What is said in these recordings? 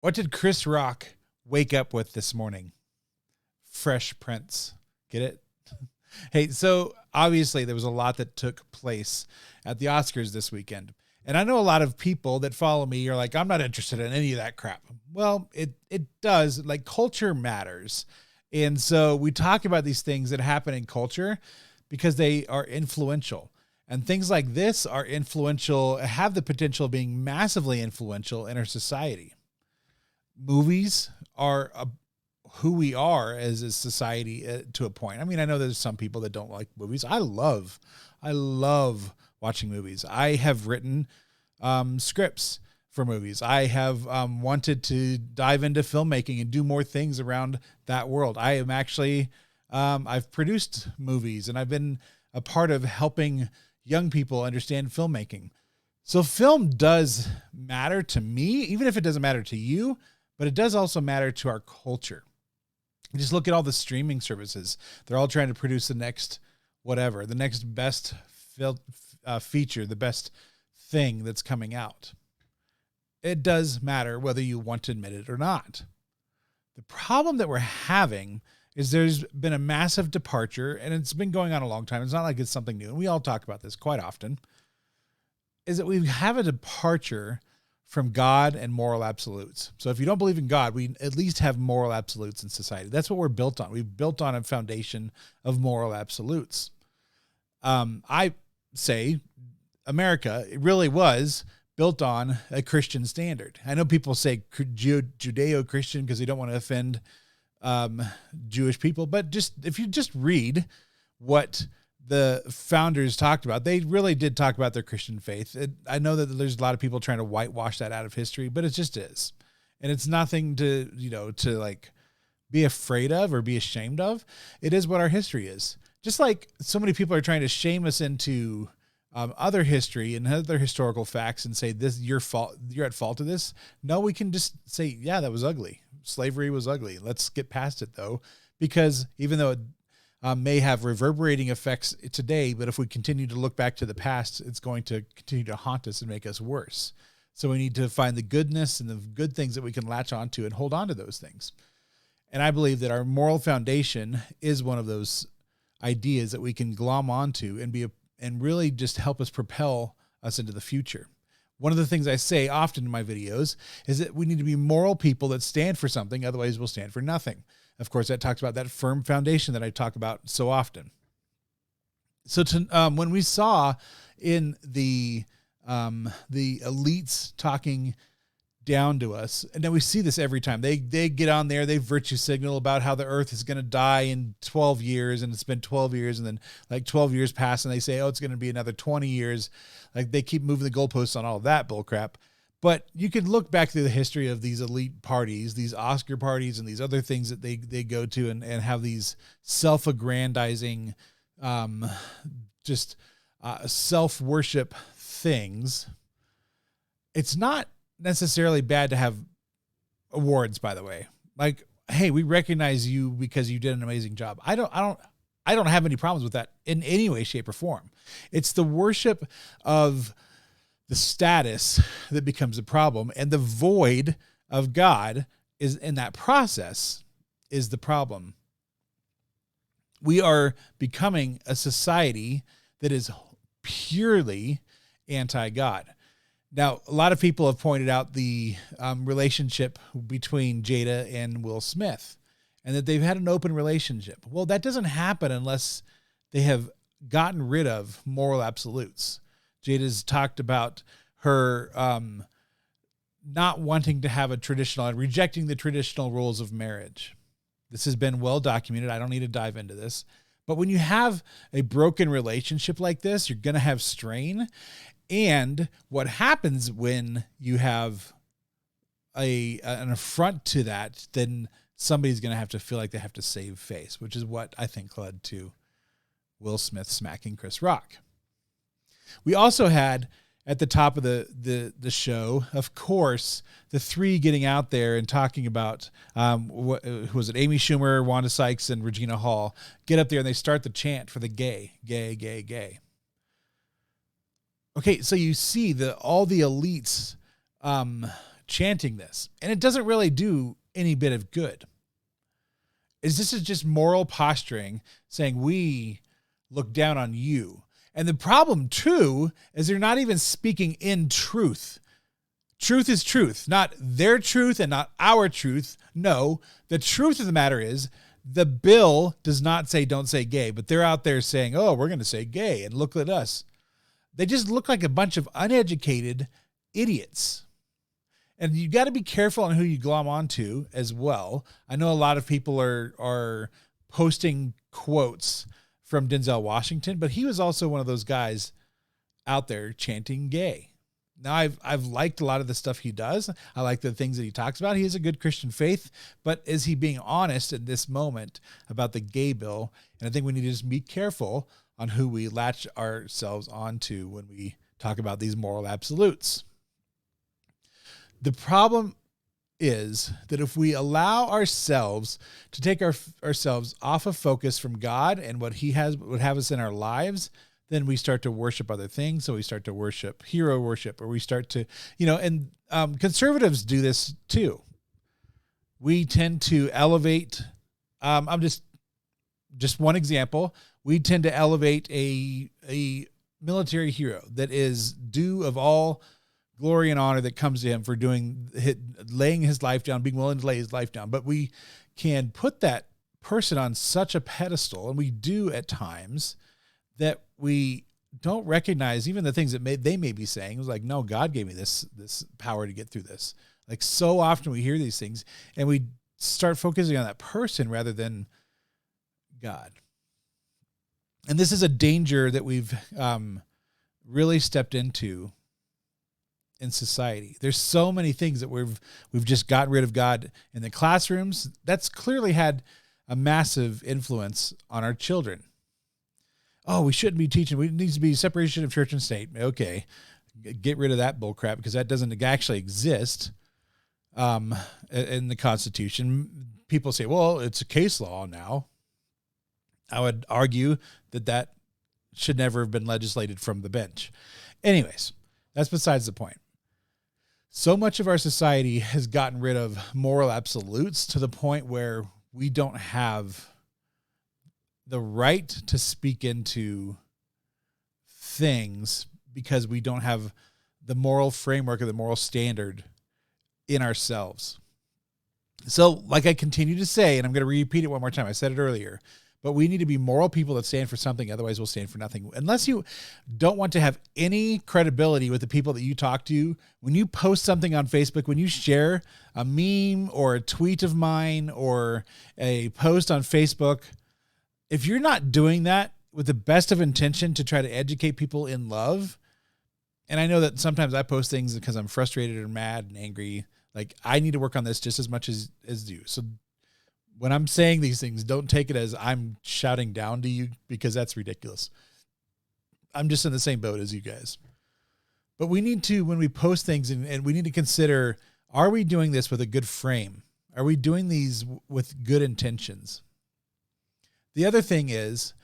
What did Chris Rock wake up with this morning? Fresh Prince. Get it? Hey, so obviously there was a lot that took place at the Oscars this weekend. And I know a lot of people that follow me are like, I'm not interested in any of that crap. Well, it does. Like, culture matters. And so we talk about these things that happen in culture because they are influential. And things like this are influential, have the potential of being massively influential in our society. Movies are who we are as a society to a point. I mean, I know there's some people that don't like movies. I love watching movies. I have written scripts for movies. I have wanted to dive into filmmaking and do more things around that world. I am actually, I've produced movies and I've been a part of helping young people understand filmmaking. So film does matter to me, even if it doesn't matter to you, but it does also matter to our culture. Just look at all the streaming services. They're all trying to produce the next whatever, the next best feature, the best thing that's coming out. It does matter whether you want to admit it or not. The problem that we're having is there's been a massive departure, and it's been going on a long time. It's not like it's something new, and we all talk about this quite often, is that we have a departure from God and moral absolutes. So if you don't believe in God, we at least have moral absolutes in society. That's what we're built on. We've built on a foundation of moral absolutes. I say America, it really was built on a Christian standard. I know people say Judeo-Christian because they don't want to offend Jewish people, but just if you just read what the founders talked about, they really did talk about their Christian faith. I know that there's a lot of people trying to whitewash that out of history, but it just is. And it's nothing to, to like be afraid of or be ashamed of. It is what our history is. Just like so many people are trying to shame us into other history and other historical facts and say this, you're at fault of this. No, we can just say, yeah, that was ugly. Slavery was ugly. Let's get past it though, because even though it may have reverberating effects today, but if we continue to look back to the past, it's going to continue to haunt us and make us worse. So we need to find the goodness and the good things that we can latch onto and hold on to those things. And I believe that our moral foundation is one of those ideas that we can glom onto and really just help us propel us into the future. One of the things I say often in my videos is that we need to be moral people that stand for something, otherwise we'll stand for nothing. Of course, that talks about that firm foundation that I talk about so often. So when we saw in the elites talking down to us, and then we see this every time they get on there, they virtue signal about how the earth is going to die in 12 years, and it's been 12 years, and then like 12 years pass, and they say, oh, it's going to be another 20 years. Like they keep moving the goalposts on all of that bullcrap. But you could look back through the history of these elite parties, these Oscar parties, and these other things that they go to and have these self-aggrandizing, self-worship things. It's not necessarily bad to have awards, by the way. Like, hey, we recognize you because you did an amazing job. I don't have any problems with that in any way, shape, or form. It's the worship of the status that becomes a problem, and the void of God is in that process is the problem. We are becoming a society that is purely anti-God. Now, a lot of people have pointed out the relationship between Jada and Will Smith, and that they've had an open relationship. Well, that doesn't happen unless they have gotten rid of moral absolutes. Jada's talked about her not wanting to have a traditional and rejecting the traditional rules of marriage. This has been well documented. I don't need to dive into this. But when you have a broken relationship like this, you're going to have strain. And what happens when you have an affront to that, then somebody's going to have to feel like they have to save face, which is what I think led to Will Smith smacking Chris Rock. We also had at the top of the show, of course, the three getting out there and talking about, who was it? Amy Schumer, Wanda Sykes, and Regina Hall get up there and they start the chant for the gay. Okay, so you see all the elites chanting this, and it doesn't really do any bit of good. This is just moral posturing, saying we look down on you. And the problem too is they're not even speaking in truth. Truth is truth, not their truth and not our truth. No, the truth of the matter is the bill does not say don't say gay, but they're out there saying, oh, we're going to say gay and look at us. They just look like a bunch of uneducated idiots. And you got to be careful on who you glom onto as well. I know a lot of people are posting quotes from Denzel Washington, but he was also one of those guys out there chanting gay. Now I've liked a lot of the stuff he does. I like the things that he talks about. He has a good Christian faith, but is he being honest in this moment about the gay bill? And I think we need to just be careful on who we latch ourselves onto when we talk about these moral absolutes. The problem is that if we allow ourselves to take ourselves off of focus from God and what he would have us in our lives, then we start to worship other things. So we start to worship hero worship, or we start to, and conservatives do this too. We tend to elevate, I'm just one example. We tend to elevate a military hero that is due of all glory and honor that comes to him for laying his life down, being willing to lay his life down. But we can put that person on such a pedestal, and we do at times, that we don't recognize even the things that they may be saying. It was like, no, God gave me this power to get through this. Like, so often we hear these things and we start focusing on that person rather than God. And this is a danger that we've really stepped into in society. There's so many things that we've just gotten rid of God in the classrooms. That's clearly had a massive influence on our children. Oh, we shouldn't be teaching. We need to be separation of church and state. Okay, get rid of that bull crap, because that doesn't actually exist in the Constitution. People say, well, it's a case law now. I would argue that should never have been legislated from the bench. Anyways, that's besides the point. So much of our society has gotten rid of moral absolutes to the point where we don't have the right to speak into things because we don't have the moral framework or the moral standard in ourselves. So, like I continue to say, and I'm going to repeat it one more time, I said it earlier, but we need to be moral people that stand for something. Otherwise, we'll stand for nothing. Unless you don't want to have any credibility with the people that you talk to, when you post something on Facebook, when you share a meme or a tweet of mine or a post on Facebook, if you're not doing that with the best of intention to try to educate people in love, and I know that sometimes I post things because I'm frustrated or mad and angry, like I need to work on this just as much as you. So when I'm saying these things, don't take it as I'm shouting down to you, because that's ridiculous. I'm just in the same boat as you guys. But we need to, when we post things, and we need to consider, are we doing this with a good frame? Are we doing these with good intentions? The other thing is,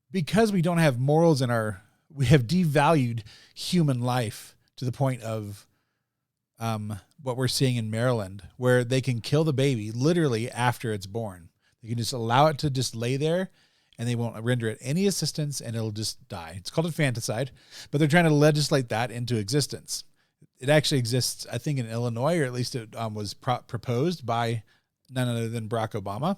because we don't have morals we have devalued human life to the point of what we're seeing in Maryland, where they can kill the baby literally after it's born. They can just allow it to just lay there and they won't render it any assistance and it'll just die. It's called infanticide, but they're trying to legislate that into existence. It actually exists, I think, in Illinois, or at least it was proposed by none other than Barack Obama.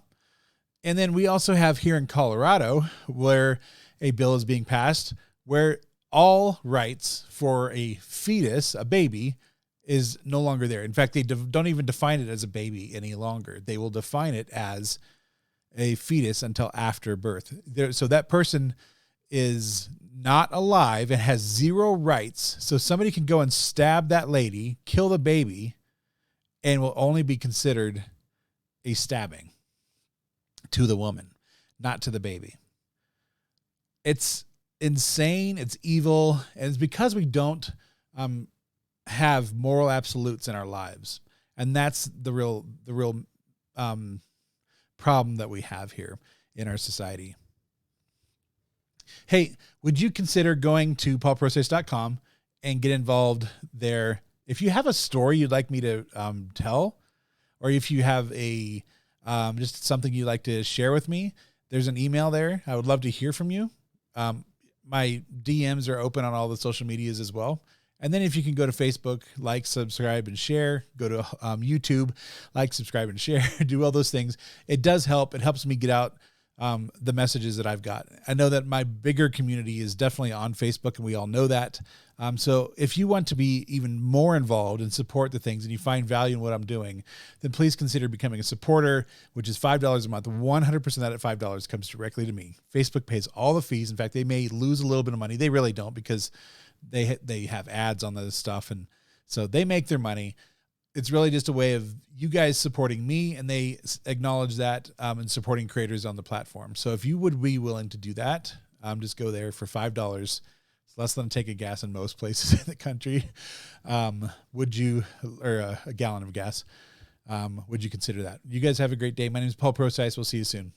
And then we also have here in Colorado, where a bill is being passed where all rights for a fetus, a baby, is no longer there. In fact, they don't even define it as a baby any longer. They will define it as a fetus until after birth. So that person is not alive and has zero rights. So somebody can go and stab that lady, kill the baby, and will only be considered a stabbing to the woman, not to the baby. It's insane. It's evil. And it's because we don't have moral absolutes in our lives. And that's the real problem that we have here in our society. Hey, would you consider going to paulprocess.com and get involved there If you have a story you'd like me to tell, or if you have a just something you'd like to share with me, there's an email there. I would love to hear from you. My DMs are open on all the social medias as well. And then if you can go to Facebook, like, subscribe, and share, go to YouTube, like, subscribe, and share, do all those things. It does help. It helps me get out the messages that I've got. I know that my bigger community is definitely on Facebook, and we all know that. So if you want to be even more involved and support the things and you find value in what I'm doing, then please consider becoming a supporter, which is $5 a month. 100% of that at $5 comes directly to me. Facebook pays all the fees. In fact, they may lose a little bit of money. They really don't, because they have ads on this stuff, and so they make their money. It's really just a way of you guys supporting me, and they acknowledge that and supporting creators on the platform. So if you would be willing to do that, just go there for $5. It's less than a tank of gas in most places in the country. Would you, or a gallon of gas? Would you consider that? You guys have a great day. My name is Paul Procyse. We'll see you soon.